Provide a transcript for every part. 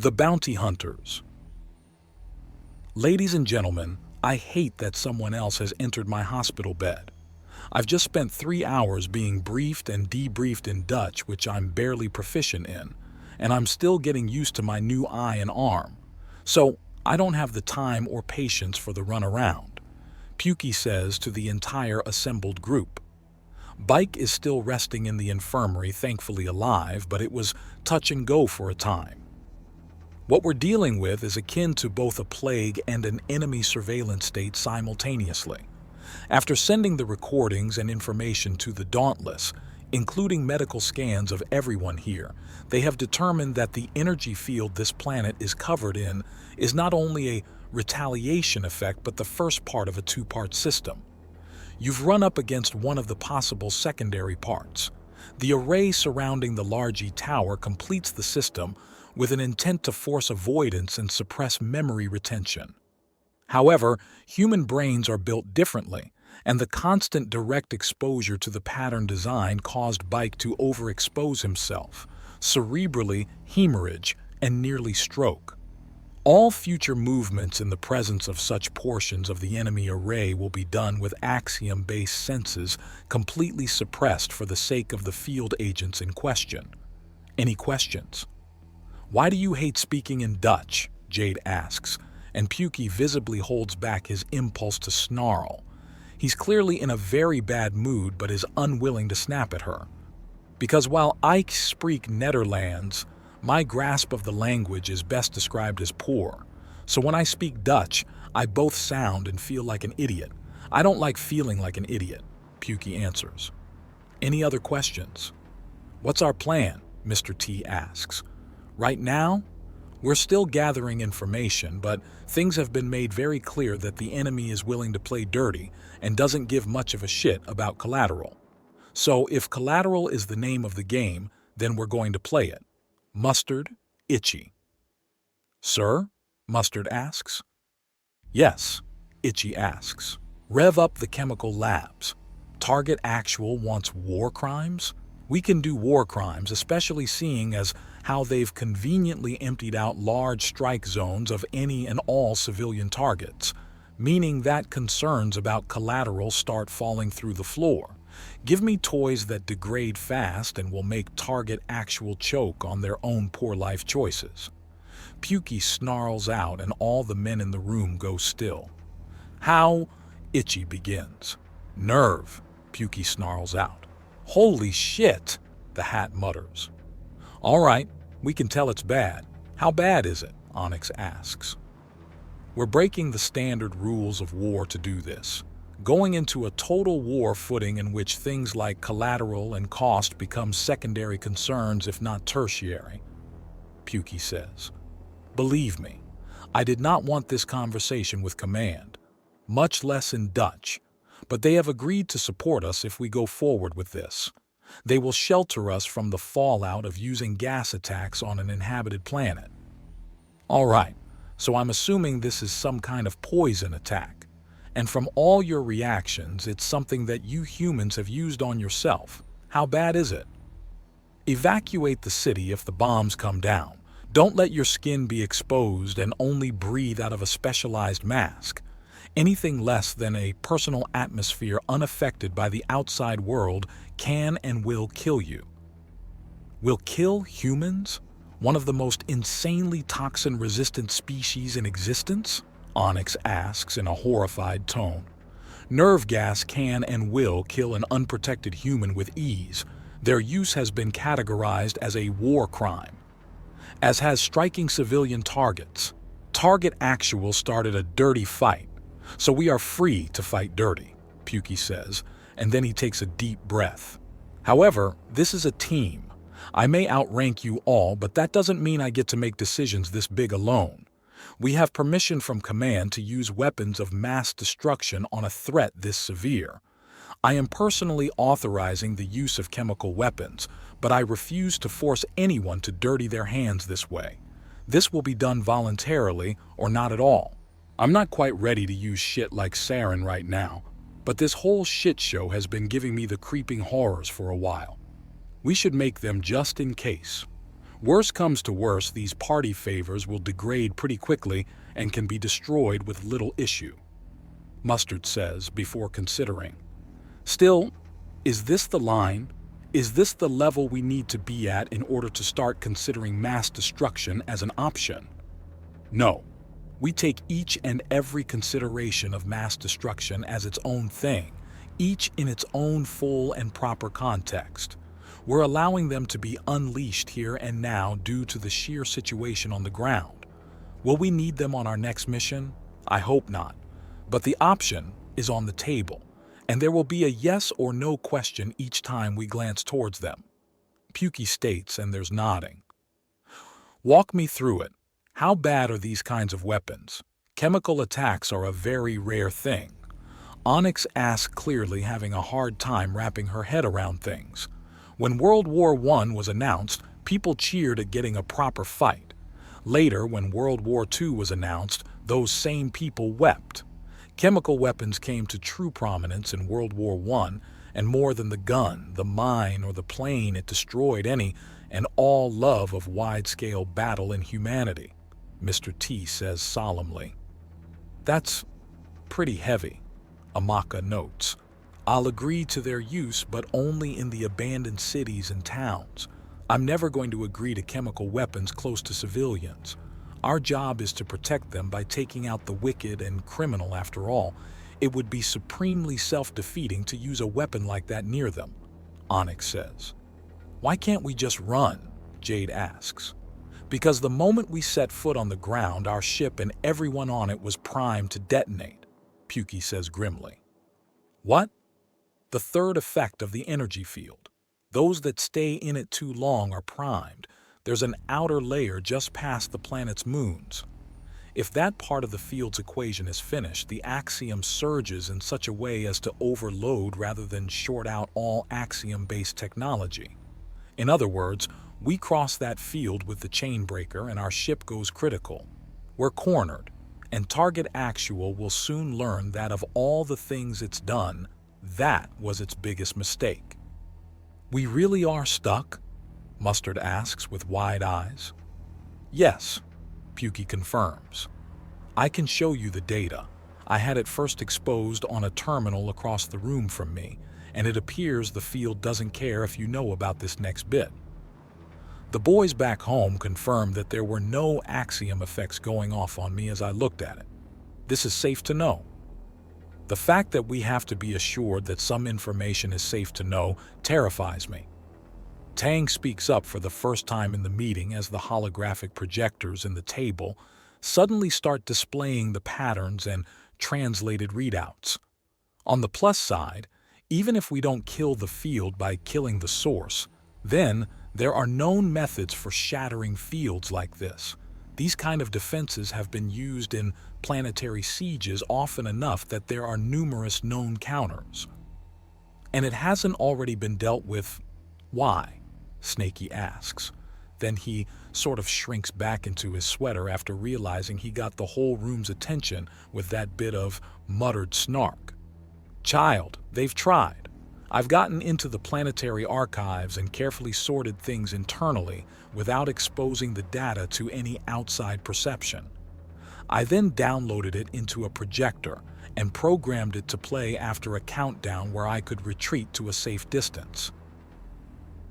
The Bounty Hunters. Ladies and gentlemen, I hate that someone else has entered my hospital bed. I've just spent 3 hours being briefed and debriefed in Dutch, which I'm barely proficient in, and I'm still getting used to my new eye and arm. So I don't have the time or patience for the runaround, Pukey says to the entire assembled group. Bike is still resting in the infirmary, thankfully alive, but it was touch and go for a time. What we're dealing with is akin to both a plague and an enemy surveillance state simultaneously. After sending the recordings and information to the Dauntless, including medical scans of everyone here, they have determined that the energy field this planet is covered in is not only a retaliation effect but the first part of a two-part system. You've run up against one of the possible secondary parts. The array surrounding the Largy Tower completes the system with an intent to force avoidance and suppress memory retention. However, human brains are built differently, and the constant direct exposure to the pattern design caused Bike to overexpose himself, cerebrally hemorrhage, and nearly stroke. All future movements in the presence of such portions of the enemy array will be done with axiom-based senses completely suppressed for the sake of the field agents in question. Any questions? Why do you hate speaking in Dutch? Jade asks, and Pukey visibly holds back his impulse to snarl. He's clearly in a very bad mood but is unwilling to snap at her. Because while ik spreek Nederlands, my grasp of the language is best described as poor. So when I speak Dutch, I both sound and feel like an idiot. I don't like feeling like an idiot, Pukey answers. Any other questions? What's our plan? Mr. T asks. Right now, we're still gathering information, but things have been made very clear that the enemy is willing to play dirty and doesn't give much of a shit about collateral. So if collateral is the name of the game, then we're going to play it. Mustard, Itchy. Sir? Mustard asks. Yes, Itchy asks. Rev up the chemical labs. Target Actual wants war crimes? We can do war crimes, especially seeing as how they've conveniently emptied out large strike zones of any and all civilian targets, meaning that concerns about collateral start falling through the floor. Give me toys that degrade fast and will make Target Actual choke on their own poor life choices. Pukey snarls out and all the men in the room go still. How? Itchy begins. Nerve, Pukey snarls out. Holy shit, the Hat mutters. All right, we can tell it's bad. How bad is it? Onyx asks. We're breaking the standard rules of war to do this, going into a total war footing in which things like collateral and cost become secondary concerns if not tertiary, Pukey says. Believe me, I did not want this conversation with Command, much less in Dutch, but they have agreed to support us if we go forward with this. They will shelter us from the fallout of using gas attacks on an inhabited planet. All right, so I'm assuming this is some kind of poison attack. And from all your reactions, it's something that you humans have used on yourself. How bad is it? Evacuate the city if the bombs come down. Don't let your skin be exposed and only breathe out of a specialized mask. Anything less than a personal atmosphere unaffected by the outside world can and will kill you. Will kill humans? One of the most insanely toxin-resistant species in existence? Onyx asks in a horrified tone. Nerve gas can and will kill an unprotected human with ease. Their use has been categorized as a war crime, as has striking civilian targets. Target Actual started a dirty fight, so we are free to fight dirty, Pukey says, and then he takes a deep breath. However, this is a team. I may outrank you all, but that doesn't mean I get to make decisions this big alone. We have permission from Command to use weapons of mass destruction on a threat this severe. I am personally authorizing the use of chemical weapons, but I refuse to force anyone to dirty their hands this way. This will be done voluntarily or not at all. I'm not quite ready to use shit like sarin right now, but this whole shit show has been giving me the creeping horrors for a while. We should make them just in case. Worst comes to worst, these party favors will degrade pretty quickly and can be destroyed with little issue, Mustard says before considering. Still, is this the line? Is this the level we need to be at in order to start considering mass destruction as an option? No. We take each and every consideration of mass destruction as its own thing, each in its own full and proper context. We're allowing them to be unleashed here and now due to the sheer situation on the ground. Will we need them on our next mission? I hope not. But the option is on the table, and there will be a yes or no question each time we glance towards them. Pukey states, and there's nodding. Walk me through it. How bad are these kinds of weapons? Chemical attacks are a very rare thing. Onyx asks, clearly having a hard time wrapping her head around things. When World War I was announced, people cheered at getting a proper fight. Later, when World War II was announced, those same people wept. Chemical weapons came to true prominence in World War I, and more than the gun, the mine, or the plane, it destroyed any and all love of wide-scale battle in humanity, Mr. T says solemnly. That's pretty heavy, Amaka notes. I'll agree to their use, but only in the abandoned cities and towns. I'm never going to agree to chemical weapons close to civilians. Our job is to protect them by taking out the wicked and criminal. After all, it would be supremely self-defeating to use a weapon like that near them, Onyx says. Why can't we just run? Jade asks. Because the moment we set foot on the ground, our ship and everyone on it was primed to detonate, Pukey says grimly. What? The third effect of the energy field. Those that stay in it too long are primed. There's an outer layer just past the planet's moons. If that part of the field's equation is finished, the axiom surges in such a way as to overload rather than short out all axiom-based technology. In other words, we cross that field with the chain breaker and our ship goes critical. We're cornered, and Target Actual will soon learn that of all the things it's done, that was its biggest mistake. We really are stuck? Mustard asks with wide eyes. Yes, Pukey confirms. I can show you the data. I had it first exposed on a terminal across the room from me, and it appears the field doesn't care if you know about this next bit. The boys back home confirmed that there were no axiom effects going off on me as I looked at it. This is safe to know. The fact that we have to be assured that some information is safe to know terrifies me. Tang speaks up for the first time in the meeting as the holographic projectors in the table suddenly start displaying the patterns and translated readouts. On the plus side, even if we don't kill the field by killing the source, then there are known methods for shattering fields like this. These kind of defenses have been used in planetary sieges often enough that there are numerous known counters. And it hasn't already been dealt with. Why? Snaky asks. Then he sort of shrinks back into his sweater after realizing he got the whole room's attention with that bit of muttered snark. Child, they've tried. I've gotten into the planetary archives and carefully sorted things internally without exposing the data to any outside perception. I then downloaded it into a projector and programmed it to play after a countdown where I could retreat to a safe distance.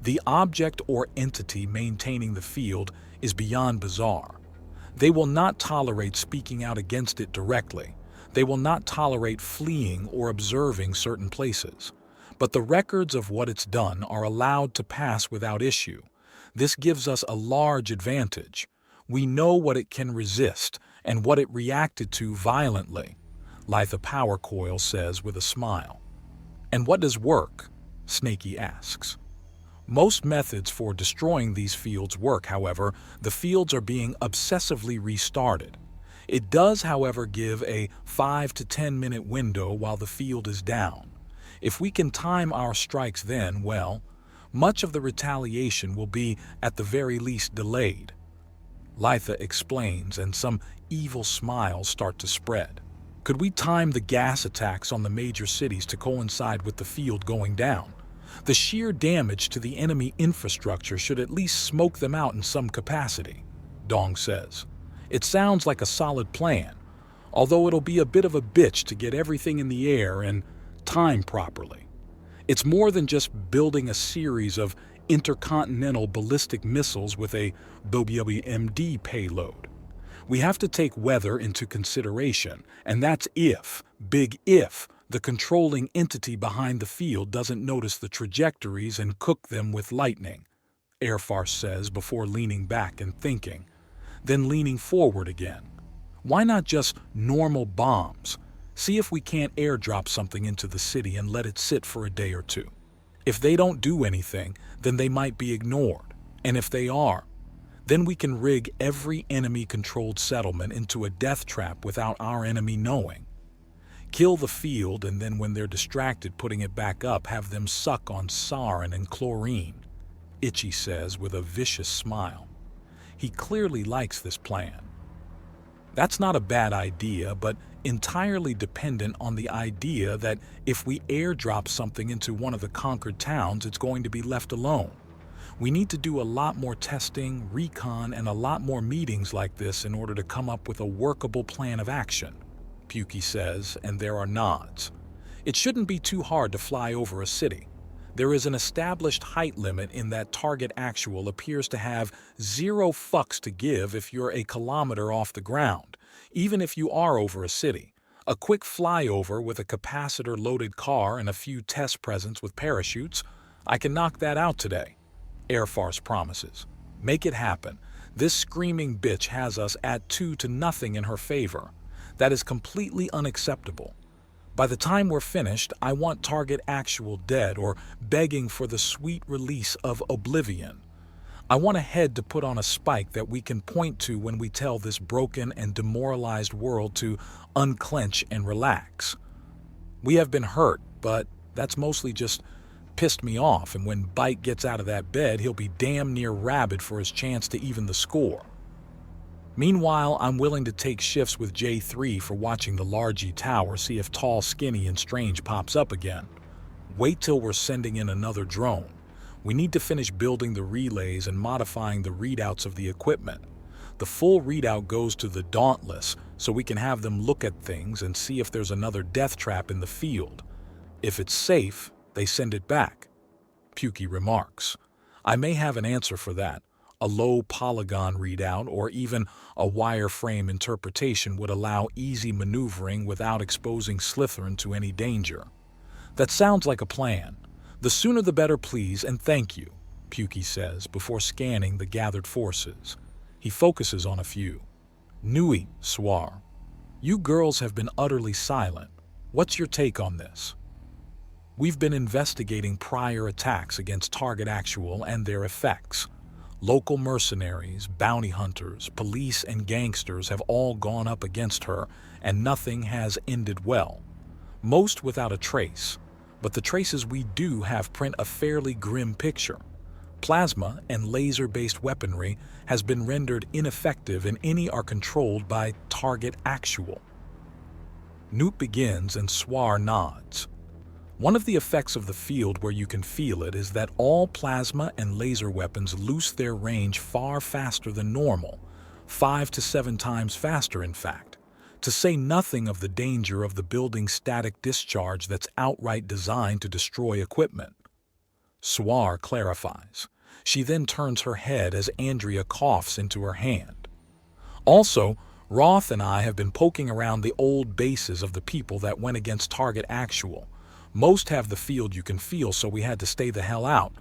The object or entity maintaining the field is beyond bizarre. They will not tolerate speaking out against it directly. They will not tolerate fleeing or observing certain places. But the records of what it's done are allowed to pass without issue. This gives us a large advantage. We know what it can resist and what it reacted to violently, Litha Power Coil says with a smile. And what does work? Snaky asks. Most methods for destroying these fields work, however, the fields are being obsessively restarted. It does, however, give a 5 to 10 minute window while the field is down. If we can time our strikes then, well, much of the retaliation will be at the very least delayed. Litha explains, and some evil smiles start to spread. Could we time the gas attacks on the major cities to coincide with the field going down? The sheer damage to the enemy infrastructure should at least smoke them out in some capacity, Dong says. It sounds like a solid plan, although it'll be a bit of a bitch to get everything in the air and time properly. It's more than just building a series of intercontinental ballistic missiles with a WWMD payload. We have to take weather into consideration, and that's if, big if, the controlling entity behind the field doesn't notice the trajectories and cook them with lightning, Air Force says before leaning back and thinking, then leaning forward again. Why not just normal bombs? See if we can't airdrop something into the city and let it sit for a day or two. If they don't do anything, then they might be ignored. And if they are, then we can rig every enemy-controlled settlement into a death trap without our enemy knowing. Kill the field, and then when they're distracted putting it back up, have them suck on sarin and chlorine, Itchy says with a vicious smile. He clearly likes this plan. That's not a bad idea, but entirely dependent on the idea that if we airdrop something into one of the conquered towns, it's going to be left alone. We need to do a lot more testing, recon, and a lot more meetings like this in order to come up with a workable plan of action, Pukey says, and there are nods. It shouldn't be too hard to fly over a city. There is an established height limit in that target actual appears to have 0 fucks to give if you're a kilometer off the ground, even if you are over a city. A quick flyover with a capacitor-loaded car and a few test presents with parachutes, I can knock that out today, Air Force promises. Make it happen. This screaming bitch has us at 2-0 in her favor. That is completely unacceptable. By the time we're finished, I want target actual dead or begging for the sweet release of oblivion. I want a head to put on a spike that we can point to when we tell this broken and demoralized world to unclench and relax. We have been hurt, but that's mostly just pissed me off, and when Bite gets out of that bed, he'll be damn near rabid for his chance to even the score. Meanwhile, I'm willing to take shifts with J3 for watching the Largy Tower, see if Tall, Skinny, and Strange pops up again. Wait till we're sending in another drone. We need to finish building the relays and modifying the readouts of the equipment. The full readout goes to the Dauntless, so we can have them look at things and see if there's another death trap in the field. If it's safe, they send it back, Pukey remarks. I may have an answer for that. A low polygon readout or even a wireframe interpretation would allow easy maneuvering without exposing Slytherin to any danger. That sounds like a plan. The sooner the better, please, and thank you, Pukey says before scanning the gathered forces. He focuses on a few. Nui, Swar. You girls have been utterly silent. What's your take on this? We've been investigating prior attacks against Target Actual and their effects. Local mercenaries, bounty hunters, police, and gangsters have all gone up against her, and nothing has ended well. Most without a trace, but the traces we do have print a fairly grim picture. Plasma and laser-based weaponry has been rendered ineffective, and any are controlled by Target Actual. Newt begins and Swar nods. One of the effects of the field where you can feel it is that all plasma and laser weapons lose their range far faster than normal, 5 to 7 times faster in fact, to say nothing of the danger of the building's static discharge that's outright designed to destroy equipment. Swar clarifies. She then turns her head as Andrea coughs into her hand. Also, Roth and I have been poking around the old bases of the people that went against Target Actual. Most have the field you can feel, so we had to stay the hell out.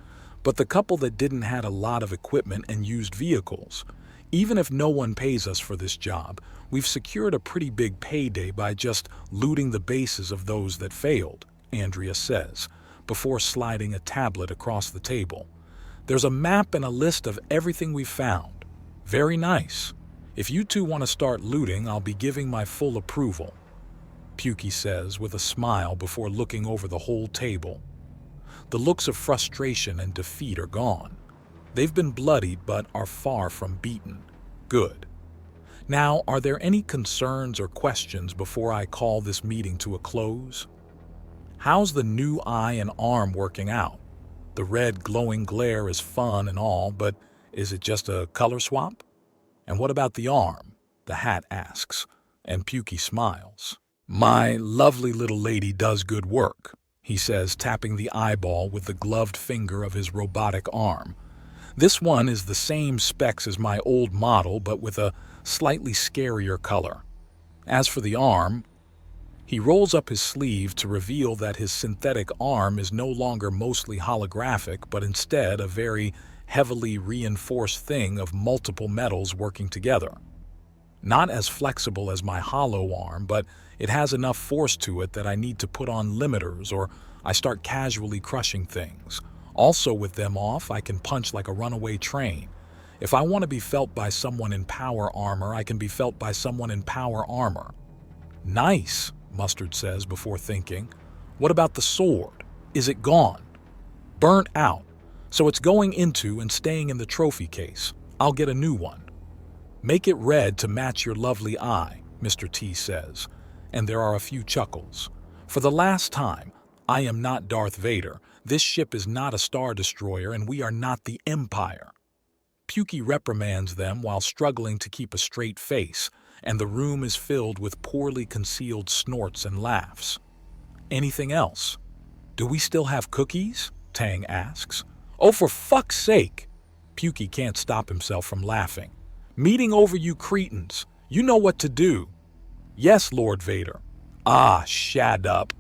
But the couple that didn't had a lot of equipment and used vehicles. Even if no one pays us for this job, we've secured a pretty big payday by just looting the bases of those that failed, Andrea says, before sliding a tablet across the table. There's a map and a list of everything we've found. Very nice. If you two want to start looting, I'll be giving my full approval, Pukey says with a smile before looking over the whole table. The looks of frustration and defeat are gone. They've been bloodied but are far from beaten. Good. Now, are there any concerns or questions before I call this meeting to a close? How's the new eye and arm working out? The red glowing glare is fun and all, but is it just a color swap? And what about the arm? The hat asks, and Pukey smiles. My lovely little lady does good work, he says, tapping the eyeball with the gloved finger of his robotic arm. This one is the same specs as my old model, but with a slightly scarier color. As for the arm, he rolls up his sleeve to reveal that his synthetic arm is no longer mostly holographic, but instead a very heavily reinforced thing of multiple metals working together. Not as flexible as my hollow arm, but it has enough force to it that I need to put on limiters or I start casually crushing things. Also, with them off, I can punch like a runaway train. If I want to be felt by someone in power armor, I can be felt by someone in power armor. Nice, Mustard says before thinking. What about the sword? Is it gone? Burnt out. So it's going into and staying in the trophy case. I'll get a new one. Make it red to match your lovely eye, Mr. T says, and there are a few chuckles. For the last time, I am not Darth Vader. This ship is not a Star Destroyer, and we are not the Empire. Pukey reprimands them while struggling to keep a straight face, and the room is filled with poorly concealed snorts and laughs. Anything else? Do we still have cookies? Tang asks. Oh, for fuck's sake! Pukey can't stop himself from laughing. Meeting over, you cretins. You know what to do. Yes, Lord Vader. Ah, shut up.